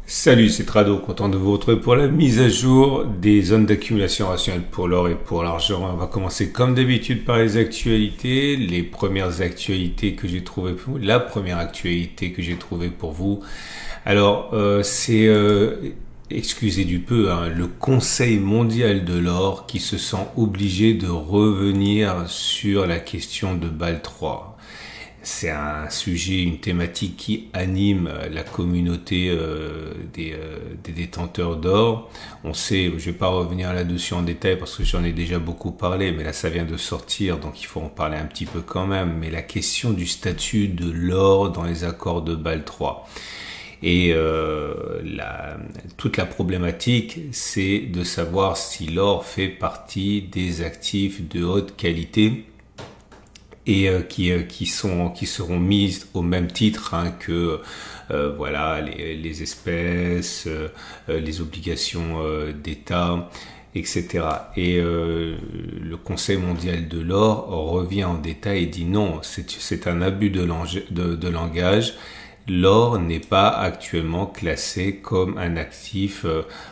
Salut, c'est Trado, content de vous retrouver pour la mise à jour des zones d'accumulation rationnelle pour l'or et pour l'argent. On va commencer comme d'habitude par les actualités. Les premières actualités que j'ai trouvées pour vous, la première actualité que j'ai trouvée pour vous. Alors, excusez du peu, hein, le Conseil mondial de l'or qui se sent obligé de revenir sur la question de Bâle 3. C'est un sujet, une thématique qui anime la communauté des détenteurs d'or. On sait, je vais pas revenir là-dessus en détail parce que j'en ai déjà beaucoup parlé, mais là ça vient de sortir, donc il faut en parler un petit peu quand même. Mais la question du statut de l'or dans les accords de Bâle 3. Et toute la problématique, c'est de savoir si l'or fait partie des actifs de haute qualité et qui seront mises au même titre que voilà les espèces, les obligations d'État, etc. Et le Conseil mondial de l'or revient en détail et dit non, c'est un abus de langage. L'or n'est pas actuellement classé comme un actif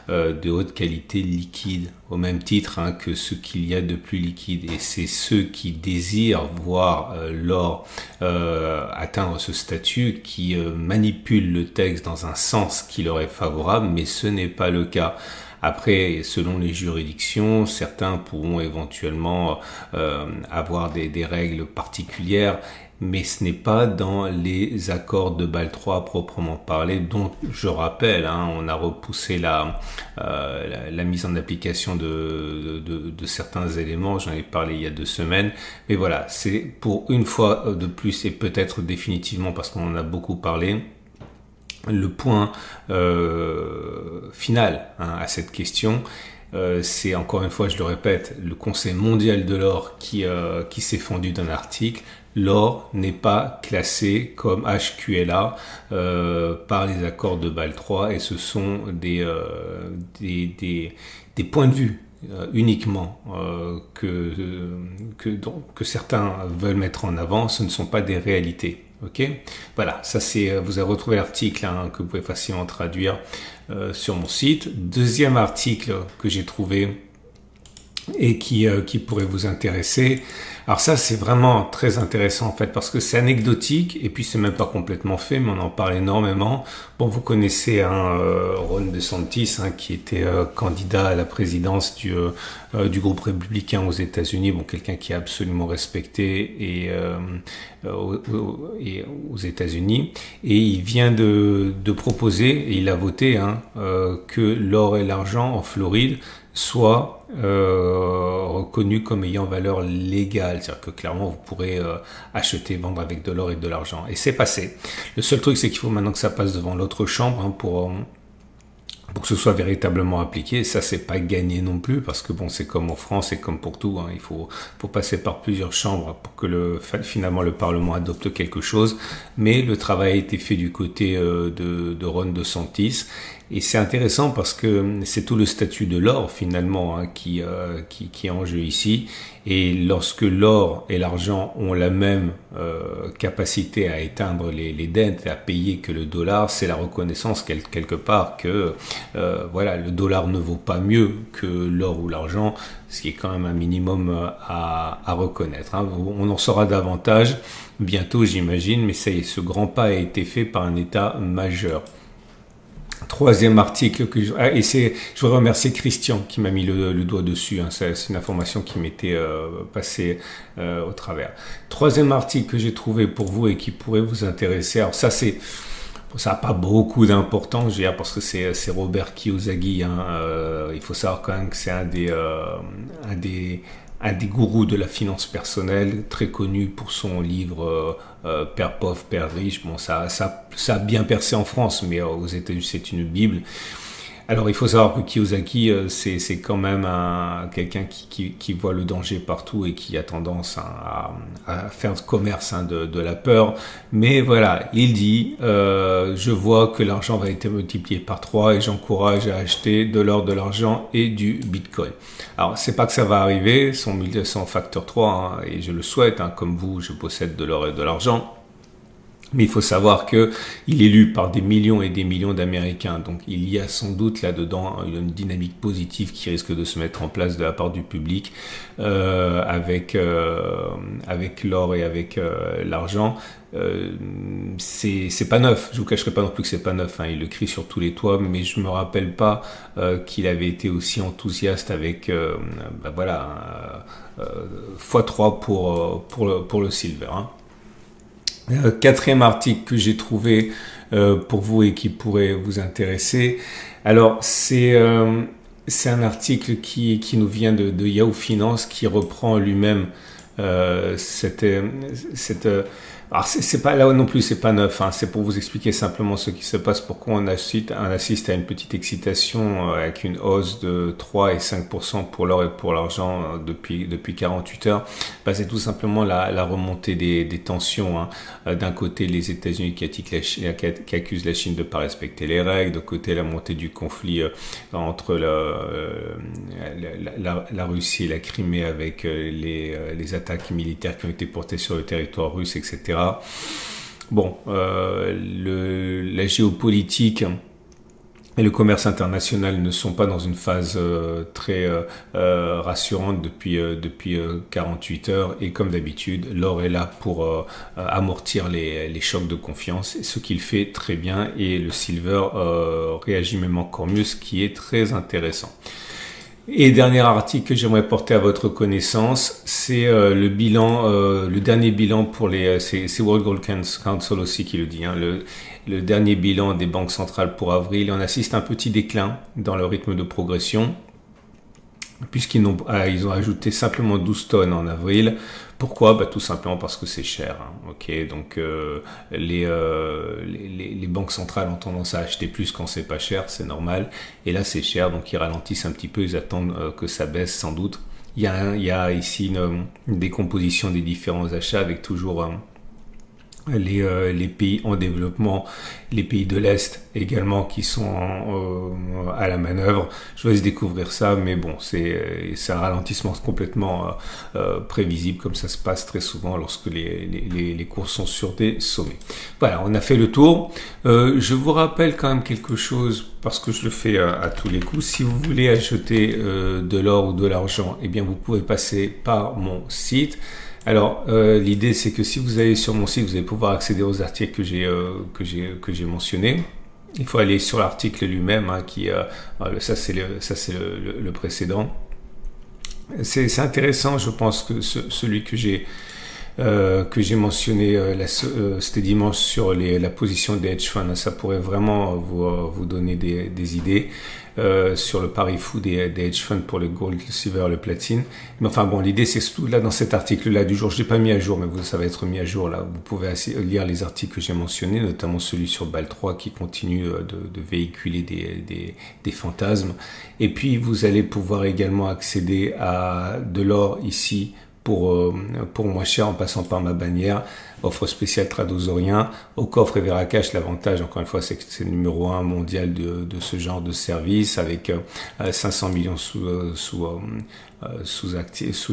de haute qualité liquide, au même titre que ce qu'il y a de plus liquide. Et c'est ceux qui désirent voir l'or atteindre ce statut qui manipulent le texte dans un sens qui leur est favorable, mais ce n'est pas le cas. Après, selon les juridictions, certains pourront éventuellement avoir des règles particulières, mais ce n'est pas dans les accords de Bâle 3 proprement parlé, dont je rappelle, on a repoussé la mise en application de certains éléments, j'en ai parlé il y a 2 semaines, mais voilà, c'est pour une fois de plus et peut-être définitivement parce qu'on en a beaucoup parlé, le point final à cette question. C'est encore une fois, je le répète, le Conseil mondial de l'or qui s'est fendu d'un article. L'or n'est pas classé comme HQLA par les accords de Bâle 3 et ce sont des points de vue uniquement que certains veulent mettre en avant. Ce ne sont pas des réalités. Ok, voilà, ça c'est, vous avez retrouvé l'article que vous pouvez facilement traduire sur mon site. Deuxième article que j'ai trouvé et qui pourrait vous intéresser. Alors ça c'est vraiment très intéressant en fait parce que c'est anecdotique et puis c'est même pas complètement fait mais on en parle énormément. Bon, vous connaissez Ron DeSantis qui était candidat à la présidence du groupe républicain aux États-Unis, bon, quelqu'un qui est absolument respecté aux États-Unis, et il vient de proposer et il a voté que l'or et l'argent en Floride soient reconnus comme ayant valeur légale, c'est-à-dire que clairement vous pourrez acheter, vendre avec de l'or et de l'argent, et c'est passé. Le seul truc c'est qu'il faut maintenant que ça passe devant l'autre chambre pour que ce soit véritablement appliqué. Ça c'est pas gagné non plus parce que bon, c'est comme en France et comme pour tout, il faut passer par plusieurs chambres pour que finalement le Parlement adopte quelque chose, mais le travail a été fait du côté de Ron DeSantis. Et c'est intéressant parce que c'est tout le statut de l'or finalement qui est en jeu ici. Et lorsque l'or et l'argent ont la même capacité à éteindre les dettes et à payer que le dollar, c'est la reconnaissance quelque part que voilà, le dollar ne vaut pas mieux que l'or ou l'argent, ce qui est quand même un minimum à reconnaître. On en saura davantage bientôt, j'imagine, mais ça y est, ce grand pas a été fait par un État majeur. Troisième article je voudrais remercier Christian qui m'a mis le doigt dessus, c'est une information qui m'était passée au travers. Troisième article que j'ai trouvé pour vous et qui pourrait vous intéresser, alors ça n'a pas beaucoup d'importance, je veux dire, parce que c'est Robert Kiyosaki, il faut savoir quand même que c'est un des gourous de la finance personnelle, très connu pour son livre Père pauvre, Père riche. Bon, ça a bien percé en France, mais aux États-Unis c'est une bible. Alors il faut savoir que Kiyosaki c'est quand même quelqu'un qui voit le danger partout et qui a tendance à faire ce commerce de la peur. Mais voilà, il dit je vois que l'argent va être multiplié par 3 et j'encourage à acheter de l'or, de l'argent et du Bitcoin. Alors c'est pas que ça va arriver, son facteur 3 et je le souhaite, comme vous, je possède de l'or et de l'argent. Mais il faut savoir que il est lu par des millions et des millions d'Américains. Donc il y a sans doute là-dedans une dynamique positive qui risque de se mettre en place de la part du public avec l'or et avec l'argent. C'est pas neuf. Je vous cacherai pas non plus que c'est pas neuf. Hein. Il le crie sur tous les toits, mais je me rappelle pas qu'il avait été aussi enthousiaste avec x3 pour le silver. Hein. Quatrième article que j'ai trouvé pour vous et qui pourrait vous intéresser. Alors c'est un article qui nous vient de Yahoo Finance, qui reprend lui-même cette alors c'est pas là non plus, c'est pas neuf, hein, c'est pour vous expliquer simplement ce qui se passe, pourquoi on assiste à une petite excitation avec une hausse de 3 et 5% pour l'or et pour l'argent depuis 48 heures. C'est tout simplement la remontée des tensions. Hein. D'un côté, les États-Unis qui accusent la Chine de ne pas respecter les règles, de côté la montée du conflit entre la Russie et la Crimée avec les attaques militaires qui ont été portées sur le territoire russe, etc. Bon, la géopolitique et le commerce international ne sont pas dans une phase très rassurante depuis 48 heures, et comme d'habitude, l'or est là pour amortir les chocs de confiance, ce qu'il fait très bien, et le silver réagit même encore mieux, ce qui est très intéressant. Et dernier article que j'aimerais porter à votre connaissance, c'est le dernier bilan pour c'est World Gold Council aussi qui le dit, hein, le dernier bilan des banques centrales pour avril. On assiste à un petit déclin dans le rythme de progression, puisqu'ils ont ajouté simplement 12 tonnes en avril. Pourquoi ? Tout simplement parce que c'est cher. Hein. Ok, donc les banques centrales ont tendance à acheter plus quand c'est pas cher, c'est normal. Et là c'est cher, donc ils ralentissent un petit peu, ils attendent que ça baisse sans doute. Il y a ici une décomposition des différents achats avec toujours les pays en développement, les pays de l'Est également qui sont à la manœuvre. Je vous laisse découvrir ça, mais bon, c'est un ralentissement complètement prévisible, comme ça se passe très souvent lorsque les cours sont sur des sommets. Voilà, on a fait le tour. Je vous rappelle quand même quelque chose, parce que je le fais à tous les coups. Si vous voulez acheter de l'or ou de l'argent, eh bien vous pouvez passer par mon site. Alors l'idée c'est que si vous allez sur mon site, vous allez pouvoir accéder aux articles que j'ai mentionnés. Il faut aller sur l'article lui-même, hein, ça c'est le précédent. C'est intéressant, je pense, que celui que j'ai mentionné c'était dimanche sur la position des hedge funds. Ça pourrait vraiment vous donner des idées sur le pari fou des hedge funds pour le gold, le silver, le platine. Mais enfin bon, l'idée c'est surtout là dans cet article-là du jour. Je l'ai pas mis à jour, mais ça va être mis à jour là. Vous pouvez lire les articles que j'ai mentionnés, notamment celui sur BAL3 qui continue de véhiculer des fantasmes. Et puis vous allez pouvoir également accéder à de l'or ici pour moins cher en passant par ma bannière, offre spéciale Tradosorien, au coffre et Veracash. L'avantage, encore une fois, c'est que c'est le numéro 1 mondial de ce genre de service, avec 500 millions sous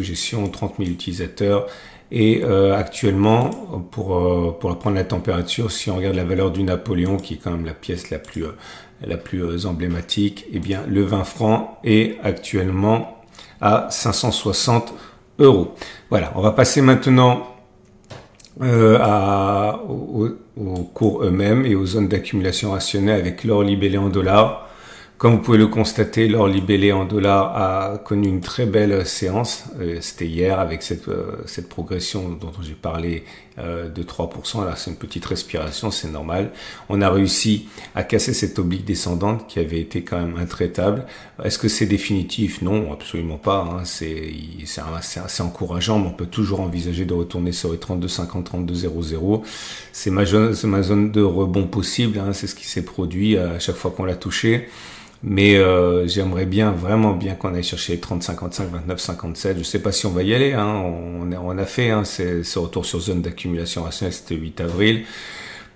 gestion, 30 000 utilisateurs. Et actuellement, pour prendre la température, si on regarde la valeur du Napoléon, qui est quand même la pièce la plus emblématique, eh bien le 20 francs est actuellement à 560 €. Voilà, on va passer maintenant aux cours eux-mêmes et aux zones d'accumulation rationnelle avec l'or libellé en dollars. Comme vous pouvez le constater, l'or libellé en dollars a connu une très belle séance. C'était hier avec cette progression dont j'ai parlé de 3%. Là, c'est une petite respiration, c'est normal. On a réussi à casser cette oblique descendante qui avait été quand même intraitable. Est-ce que c'est définitif? Non, absolument pas. Hein. C'est encourageant, mais on peut toujours envisager de retourner sur les 32,50, 32,00. C'est ma zone de rebond possible. Hein. C'est ce qui s'est produit à chaque fois qu'on l'a touché. Mais j'aimerais vraiment bien qu'on aille chercher les 30,55, 29,57. Je sais pas si on va y aller. Hein. On a fait ce retour sur zone d'accumulation rationnelle, c'était le 8 avril.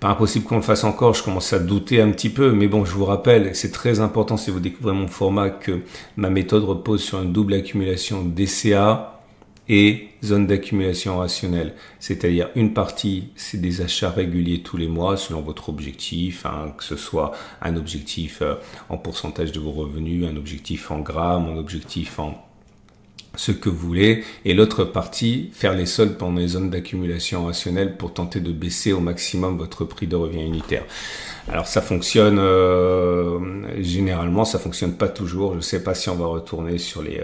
Pas impossible qu'on le fasse encore. Je commence à douter un petit peu. Mais bon, je vous rappelle, c'est très important si vous découvrez mon format que ma méthode repose sur une double accumulation DCA et zones d'accumulation rationnelle, c'est-à-dire une partie, c'est des achats réguliers tous les mois selon votre objectif, hein, que ce soit un objectif en pourcentage de vos revenus, un objectif en grammes, un objectif en ce que vous voulez, et l'autre partie, faire les soldes pendant les zones d'accumulation rationnelle pour tenter de baisser au maximum votre prix de revient unitaire. Alors ça fonctionne généralement, ça fonctionne pas toujours. Je sais pas si on va retourner sur les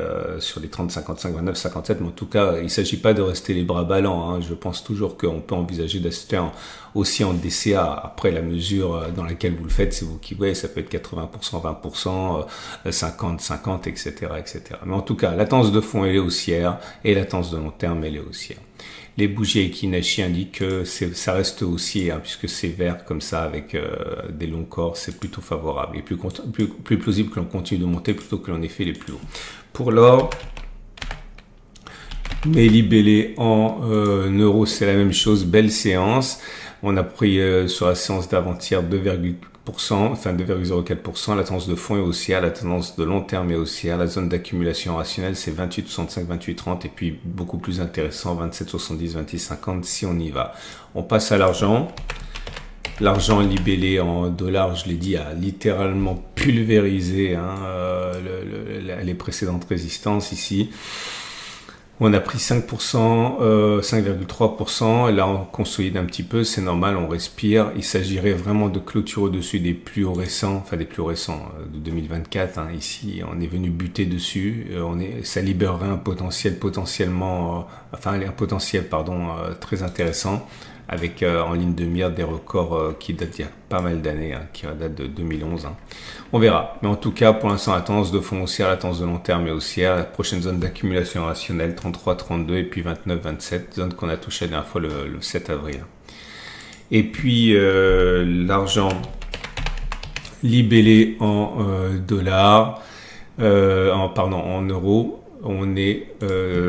30, 55, 29, 57, mais en tout cas, il s'agit pas de rester les bras ballants, hein. Je pense toujours qu'on peut envisager d'acheter aussi en DCA. Après, la mesure dans laquelle vous le faites, c'est vous qui voyez, ça peut être 80%, 20%, 50, 50, etc., etc. Mais en tout cas, la tendance de fond, elle est haussière, et la tendance de long terme, elle est haussière. Les bougies Ekinashi indiquent que ça reste haussier, hein, puisque c'est vert comme ça avec des longs corps, c'est plutôt favorable et plus plausible que l'on continue de monter plutôt que l'on ait fait les plus hauts. Pour l'or, mais libellé en euros, c'est la même chose, belle séance. On a pris sur la séance d'avant-hier 2,04%, la tendance de fond est haussière, la tendance de long terme est haussière, la zone d'accumulation rationnelle c'est 28,65, 28,30 et puis beaucoup plus intéressant 27,70, 28,50 si on y va. On passe à l'argent. L'argent libellé en dollars, je l'ai dit, a littéralement pulvérisé les précédentes résistances ici. On a pris 5%, 5,3%, et là on consolide un petit peu, c'est normal, on respire. Il s'agirait vraiment de clôture au-dessus des plus hauts récents, de 2024. Hein. Ici, on est venu buter dessus. Ça libérerait un potentiel très intéressant, avec en ligne de mire des records qui datent d'il y a pas mal d'années, hein, qui datent de 2011. Hein. On verra. Mais en tout cas, pour l'instant, la tendance de fond haussière, la tendance de long terme est haussière. La prochaine zone d'accumulation rationnelle, 33, 32 et puis 29, 27, zone qu'on a touchée la dernière fois le 7 avril. Et puis, l'argent libellé en dollars, en euros. On est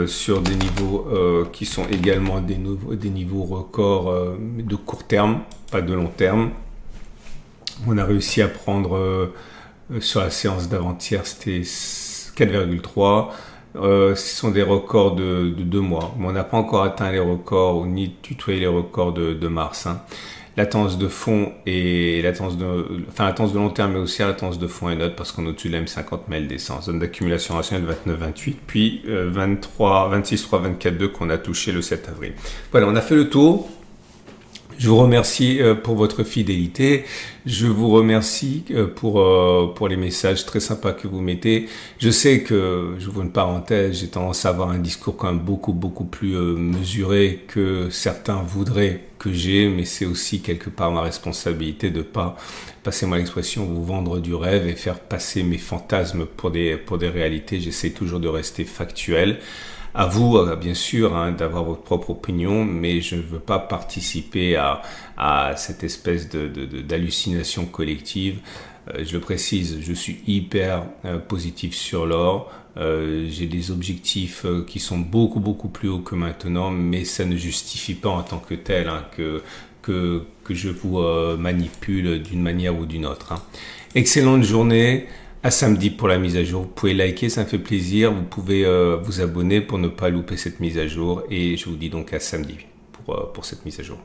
sur des niveaux qui sont également des niveaux records de court terme, pas de long terme. On a réussi à prendre sur la séance d'avant-hier, c'était 4,3. Ce sont des records de 2 mois. Mais on n'a pas encore atteint les records ni tutoyé les records de mars. Hein. La tendance de fond et la tendance de long terme est aussi la tendance de fond est neutre parce qu'on est au-dessus de la M50 mais elle descend. Zone d'accumulation rationnelle 29-28 puis 26-3, 24-2 qu'on a touché le 7 avril. Voilà, on a fait le tour. Je vous remercie pour votre fidélité. Je vous remercie pour les messages très sympas que vous mettez. Je sais que, j'ouvre une parenthèse, j'ai tendance à avoir un discours quand même beaucoup plus mesuré que certains voudraient que j'ai, mais c'est aussi quelque part ma responsabilité de pas, passez-moi l'expression, vous vendre du rêve et faire passer mes fantasmes pour des réalités. J'essaie toujours de rester factuel. À vous, bien sûr, hein, d'avoir votre propre opinion, mais je ne veux pas participer à cette espèce d'hallucination collective. Je le précise, je suis hyper positif sur l'or. J'ai des objectifs qui sont beaucoup plus hauts que maintenant, mais ça ne justifie pas en tant que tel hein, que je vous manipule d'une manière ou d'une autre. Hein. Excellente journée. À samedi pour la mise à jour. Vous pouvez liker, ça me fait plaisir. Vous pouvez vous abonner pour ne pas louper cette mise à jour. Et je vous dis donc à samedi pour cette mise à jour.